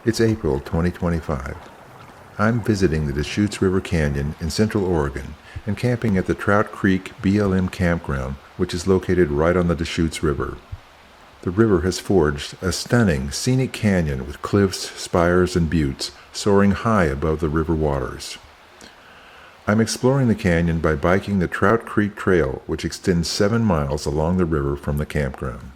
It's April 2025. I'm visiting the Deschutes River Canyon in Central Oregon and camping at the Trout Creek BLM Campground, which is located right on the Deschutes River. The river has forged a stunning, scenic canyon with cliffs, spires, and buttes soaring high above the river waters. I'm exploring the canyon by biking the Trout Creek Trail, which extends 7 miles along the river from the campground.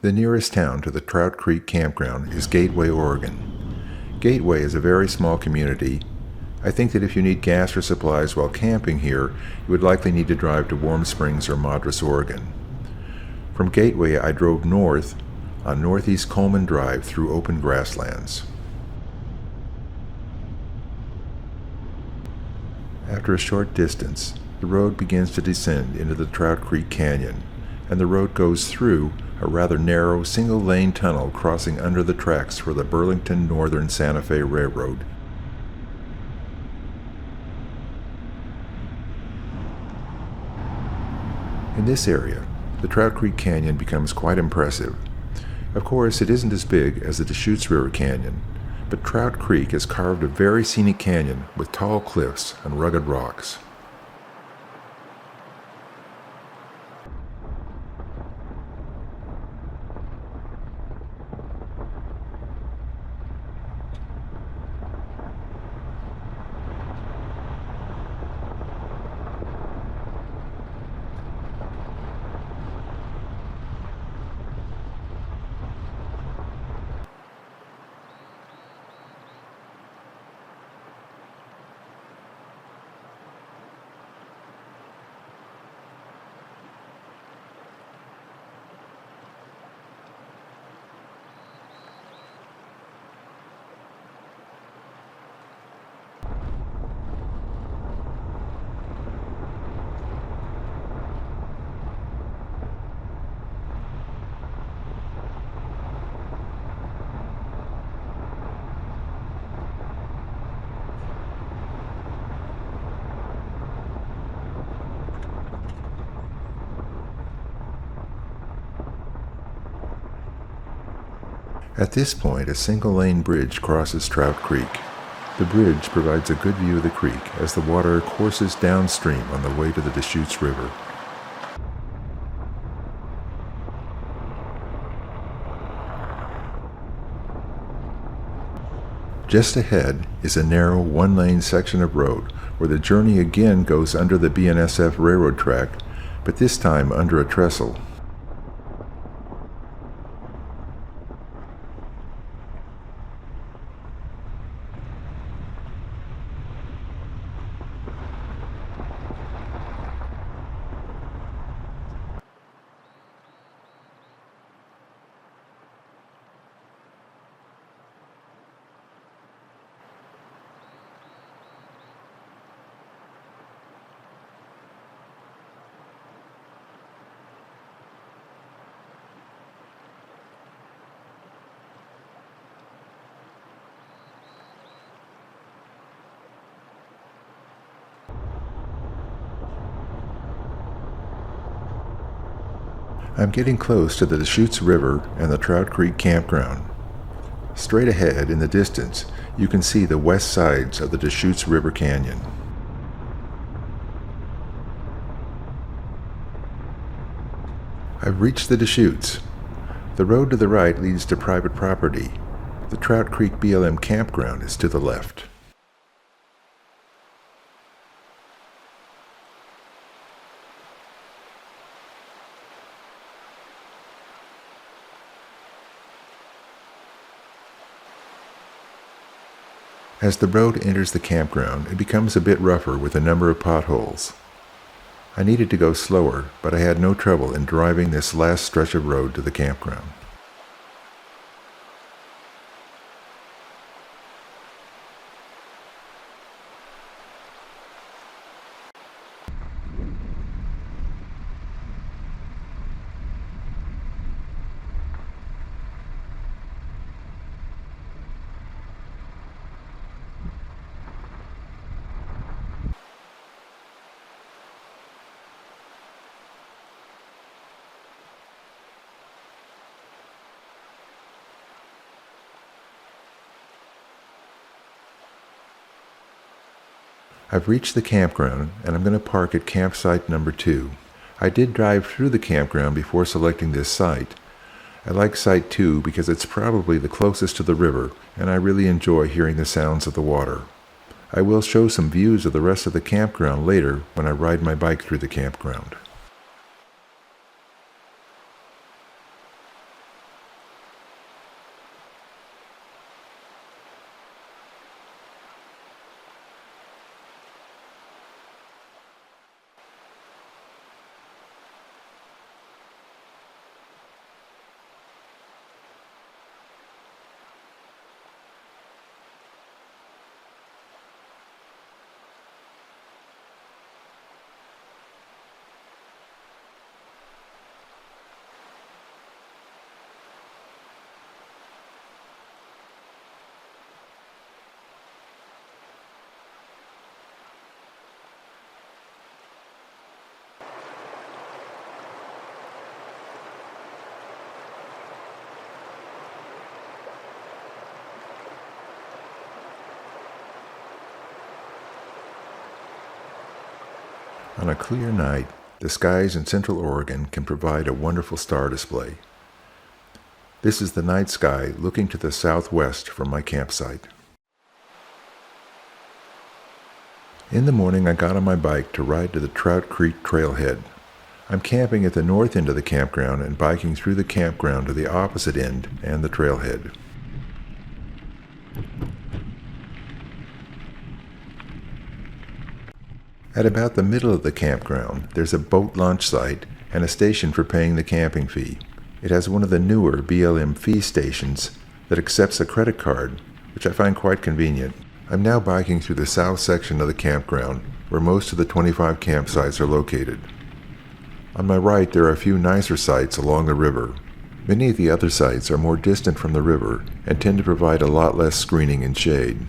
The nearest town to the Trout Creek Campground is Gateway, Oregon. Gateway is a very small community. I think that if you need gas or supplies while camping here, you would likely need to drive to Warm Springs or Madras, Oregon. From Gateway, I drove north on Northeast Coleman Drive through open grasslands. After a short distance, the road begins to descend into the Trout Creek Canyon, and the road goes through a rather narrow single-lane tunnel crossing under the tracks for the Burlington Northern Santa Fe Railroad. In this area, the Trout Creek Canyon becomes quite impressive. Of course, it isn't as big as the Deschutes River Canyon, but Trout Creek has carved a very scenic canyon with tall cliffs and rugged rocks. At this point, a single-lane bridge crosses Trout Creek. The bridge provides a good view of the creek as the water courses downstream on the way to the Deschutes River. Just ahead is a narrow one-lane section of road where the journey again goes under the BNSF railroad track, but this time under a trestle. I'm getting close to the Deschutes River and the Trout Creek Campground. Straight ahead in the distance, you can see the west sides of the Deschutes River Canyon. I've reached the Deschutes. The road to the right leads to private property. The Trout Creek BLM Campground is to the left. As the road enters the campground, it becomes a bit rougher with a number of potholes. I needed to go slower, but I had no trouble in driving this last stretch of road to the campground. I've reached the campground and I'm going to park at campsite number 2. I did drive through the campground before selecting this site. I like site 2 because it's probably the closest to the river and I really enjoy hearing the sounds of the water. I will show some views of the rest of the campground later when I ride my bike through the campground. On a clear night, the skies in Central Oregon can provide a wonderful star display. This is the night sky looking to the southwest from my campsite. In the morning, I got on my bike to ride to the Trout Creek Trailhead. I'm camping at the north end of the campground and biking through the campground to the opposite end and the trailhead. At about the middle of the campground, there's a boat launch site and a station for paying the camping fee. It has one of the newer BLM fee stations that accepts a credit card, which I find quite convenient. I'm now biking through the south section of the campground, where most of the 25 campsites are located. On my right, there are a few nicer sites along the river. Many of the other sites are more distant from the river and tend to provide a lot less screening and shade.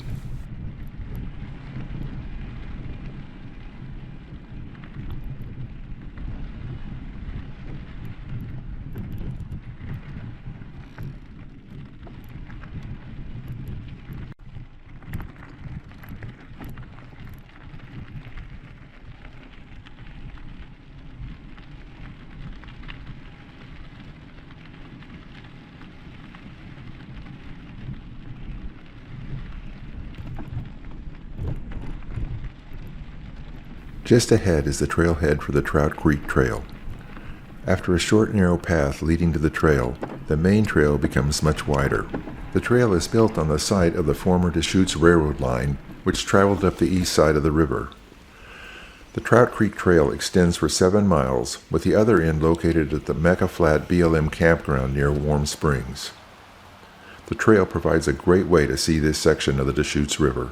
Just ahead is the trailhead for the Trout Creek Trail. After a short narrow path leading to the trail, the main trail becomes much wider. The trail is built on the site of the former Deschutes Railroad line, which traveled up the east side of the river. The Trout Creek Trail extends for 7 miles, with the other end located at the Mecca Flat BLM campground near Warm Springs. The trail provides a great way to see this section of the Deschutes River.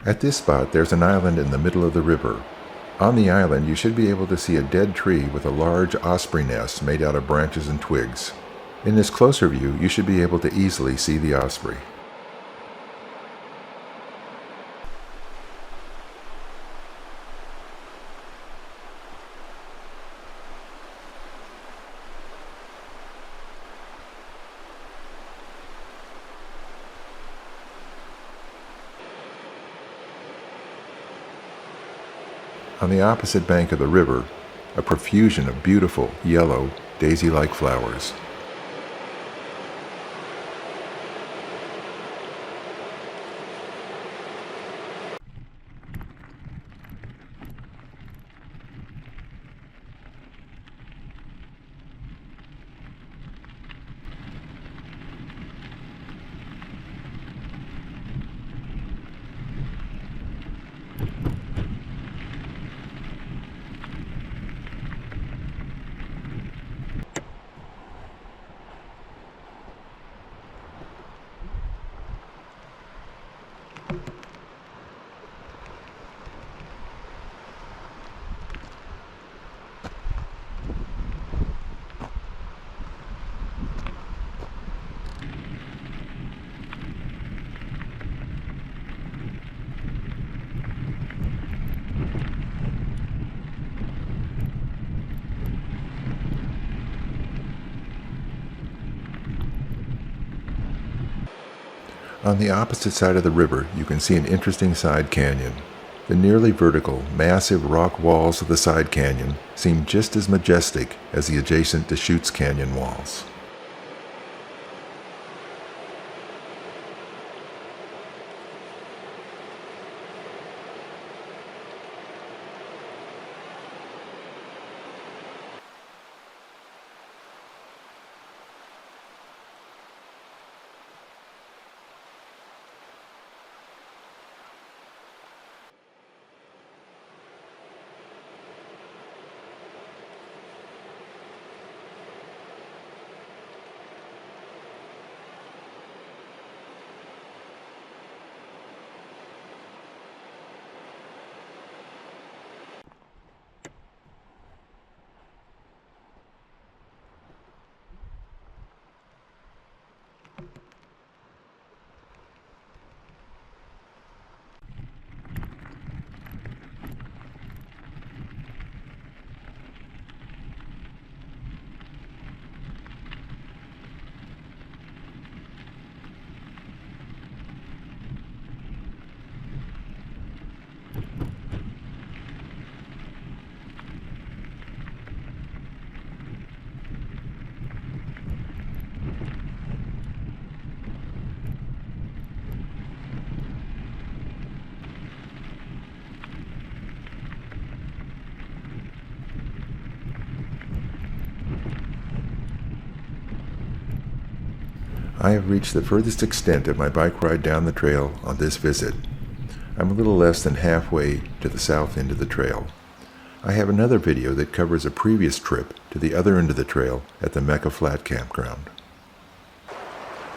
At this spot, there's an island in the middle of the river. On the island, you should be able to see a dead tree with a large osprey nest made out of branches and twigs. In this closer view, you should be able to easily see the osprey. On the opposite bank of the river, a profusion of beautiful, yellow, daisy-like flowers. On the opposite side of the river, you can see an interesting side canyon. The nearly vertical, massive rock walls of the side canyon seem just as majestic as the adjacent Deschutes Canyon walls. I have reached the furthest extent of my bike ride down the trail on this visit. I'm a little less than halfway to the south end of the trail. I have another video that covers a previous trip to the other end of the trail at the Mecca Flat Campground.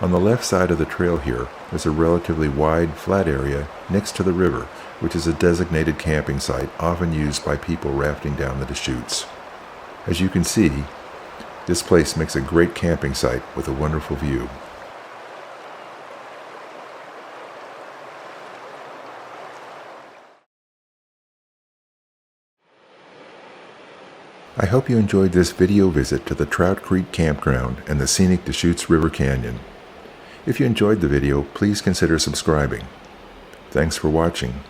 On the left side of the trail here is a relatively wide, flat area next to the river, which is a designated camping site often used by people rafting down the Deschutes. As you can see, this place makes a great camping site with a wonderful view. I hope you enjoyed this video visit to the Trout Creek Campground and the scenic Deschutes River Canyon. If you enjoyed the video, please consider subscribing. Thanks for watching.